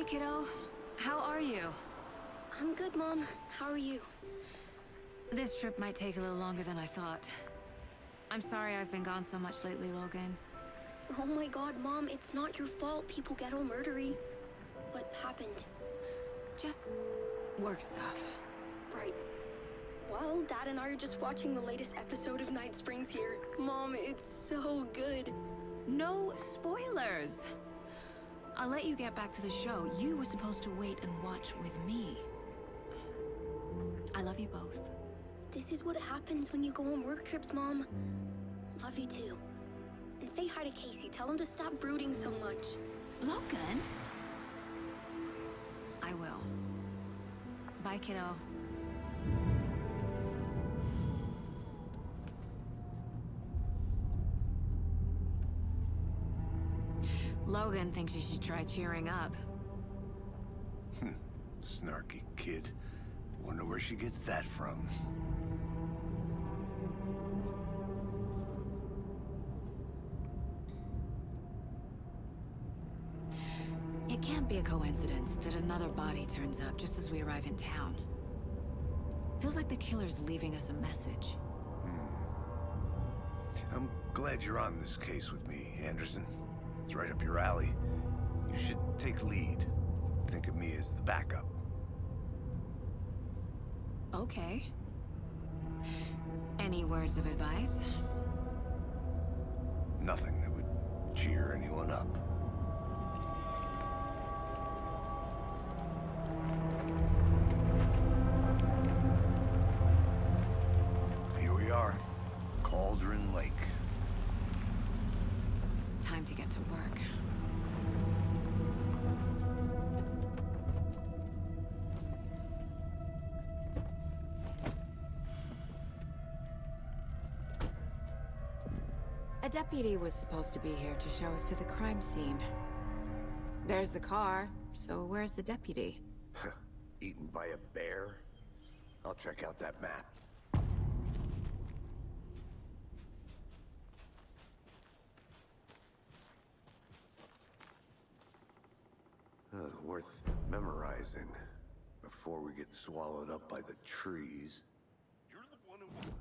Hey, kiddo. How are you? I'm good, Mom. How are you? This trip might take a little longer than I thought. I'm sorry I've been gone so much lately, Logan. Oh my god, Mom, it's not your fault people get all murdery. What happened? Just work stuff. Right. Well, Dad and I are just watching the latest episode of Night Springs here. Mom, it's so good. No spoilers! I'll let you get back to the show. You were supposed to wait and watch with me. I love you both. This is what happens when you go on work trips, Mom. Love you too. And say hi to Casey. Tell him to stop brooding so much. Logan? I will. Bye, kiddo. Logan thinks you should try cheering up. Snarky kid. Wonder where she gets that from. It can't be a coincidence that another body turns up just as we arrive in town. Feels like the killer's leaving us a message. I'm glad you're on this case with me, Anderson. It's right up your alley. You should take lead. Think of me as the backup. Okay. Any words of advice? Nothing that would cheer anyone up. Here we are. Cauldron Lake. Time to get to work. A deputy was supposed to be here to show us to the crime scene. There's the car, so where's the deputy? Eaten by a bear? I'll check out that map. Worth memorizing before we get swallowed up by the trees. You're the one who...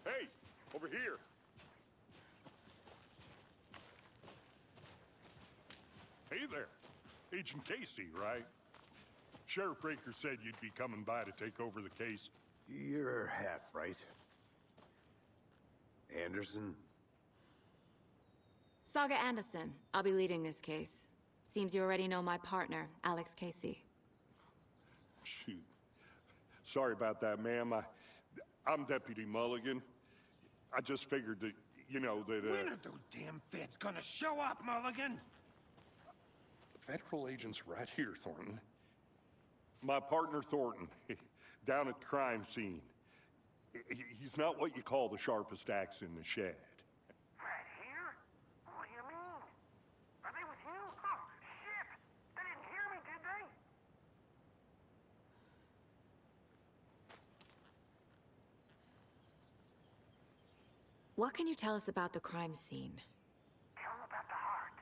Hey, over here. Hey there. Agent Casey, right? Sheriff Breaker said you'd be coming by to take over the case. You're half right. Anderson? Saga Anderson. I'll be leading this case. Seems you already know my partner, Alex Casey. Shoot. Sorry about that, ma'am. I'm Deputy Mulligan. I just figured that, you know, that, When are those damn feds gonna show up, Mulligan? Federal agent's right here, Thornton. My partner, Thornton, down at the crime scene. He's not what you call the sharpest axe in the shed. Right here? What do you mean? Are they with you? Oh, shit! They didn't hear me, did they? What can you tell us about the crime scene? Tell them about the heart.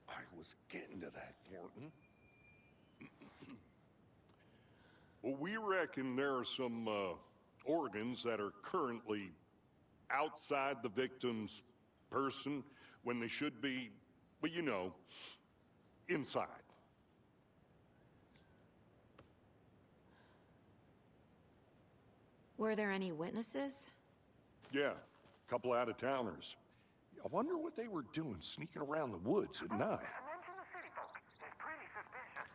I was getting to that, Thornton. Well, we reckon there are some organs that are currently outside the victim's person when they should be, well, you know, inside. Were there any witnesses? Yeah, a couple out-of-towners. I wonder what they were doing sneaking around the woods at night. Mention the city folk. It's pretty suspicious.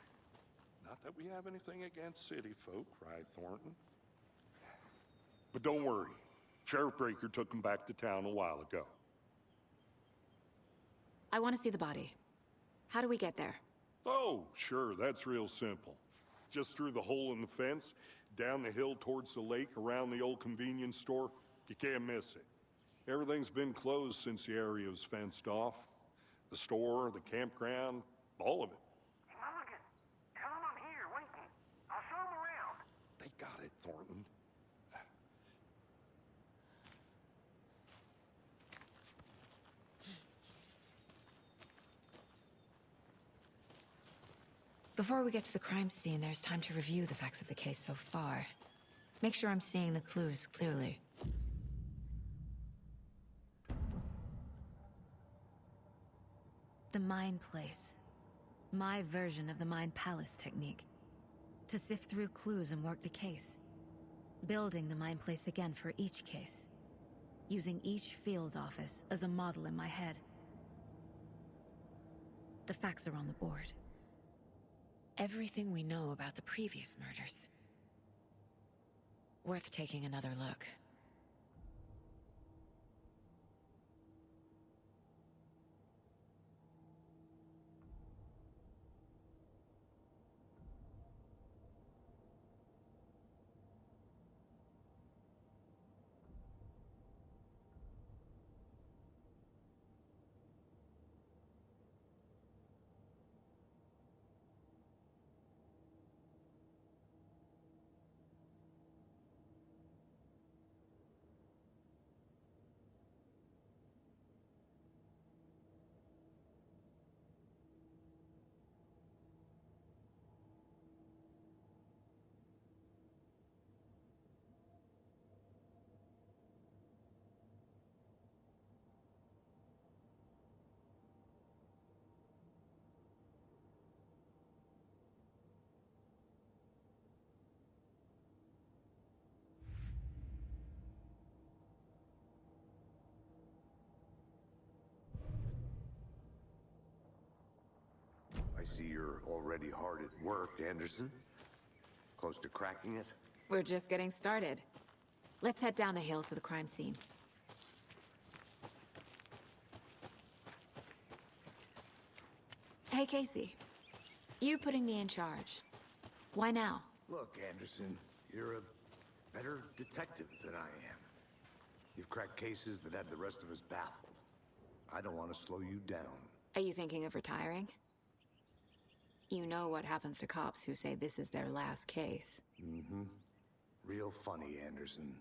Not that we have anything against city folk, right, Thornton? But don't worry. Sheriff Breaker took him back to town a while ago. I want to see the body. How do we get there? Oh, sure, that's real simple. Just through the hole in the fence, down the hill towards the lake, around the old convenience store. You can't miss it. Everything's been closed since the area was fenced off. The store, the campground, all of it. Hey, Mulligan, tell him I'm here waiting. I'll show him around. They got it, Thornton. Before we get to the crime scene, there's time to review the facts of the case so far. Make sure I'm seeing the clues clearly. The Mind Place. My version of the Mind Palace technique. To sift through clues and work the case. Building the Mind Place again for each case. Using each field office as a model in my head. The facts are on the board. Everything we know about the previous murders. Worth taking another look. I see you're already hard at work, Anderson. Close to cracking it? We're just getting started. Let's head down the hill to the crime scene. Hey, Casey. You putting me in charge. Why now? Look, Anderson, you're a better detective than I am. You've cracked cases that had the rest of us baffled. I don't want to slow you down. Are you thinking of retiring? You know what happens to cops who say this is their last case. Mm-hmm. Real funny, Anderson.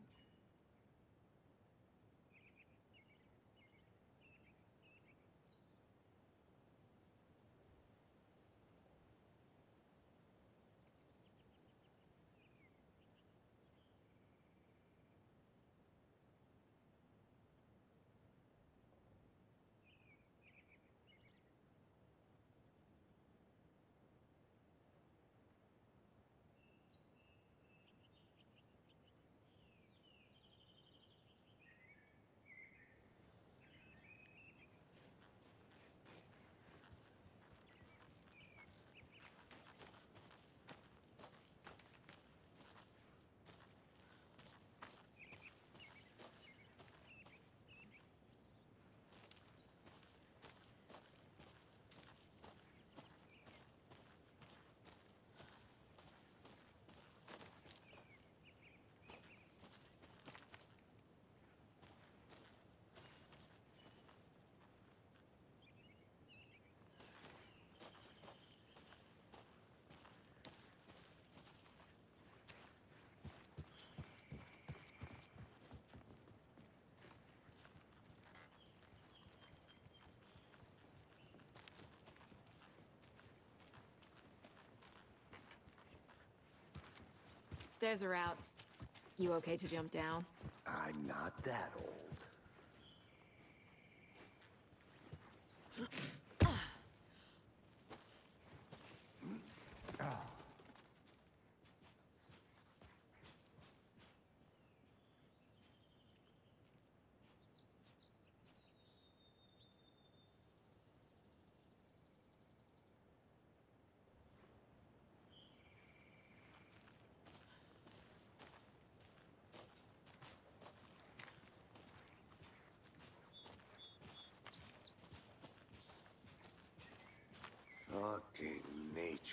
Stairs are out. You okay to jump down? I'm not that old.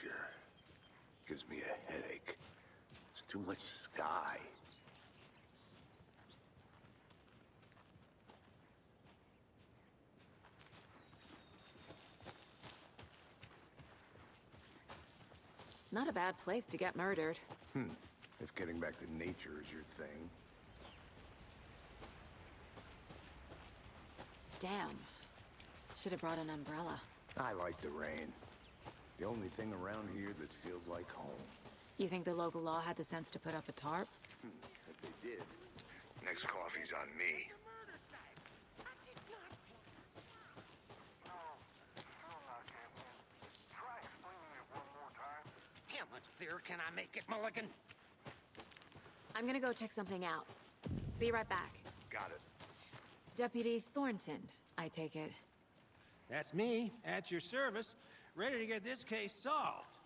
nature. Gives me a headache. There's too much sky. Not a bad place to get murdered. If getting back to nature is your thing. Damn. Should have brought an umbrella. I like the rain. The only thing around here that feels like home. You think the local law had the sense to put up a tarp? If they did, next coffee's on me. How much clearer can I make it, Mulligan? I'm gonna go check something out. Be right back. Got it. Deputy Thornton, I take it. That's me, at your service, ready to get this case solved.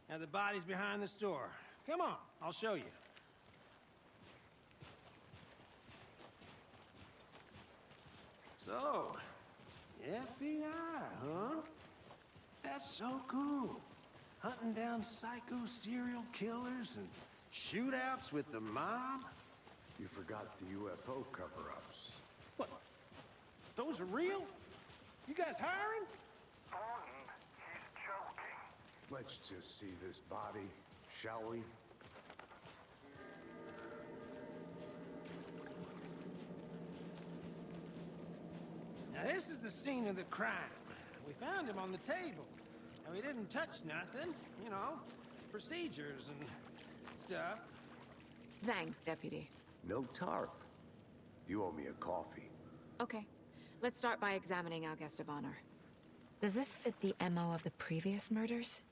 Now the body's behind the store. Come on, I'll show you. So, FBI, huh? That's so cool. Hunting down psycho serial killers and shootouts with the mob. You forgot the UFO cover-ups. What? Those are real? You guys hiring? Thornton, he's joking. Let's just see this body, shall we? Now this is the scene of the crime. We found him on the table. And we didn't touch nothing, you know, procedures and stuff. Thanks, Deputy. No tarp. You owe me a coffee. Okay. Let's start by examining our guest of honor. Does this fit the MO of the previous murders?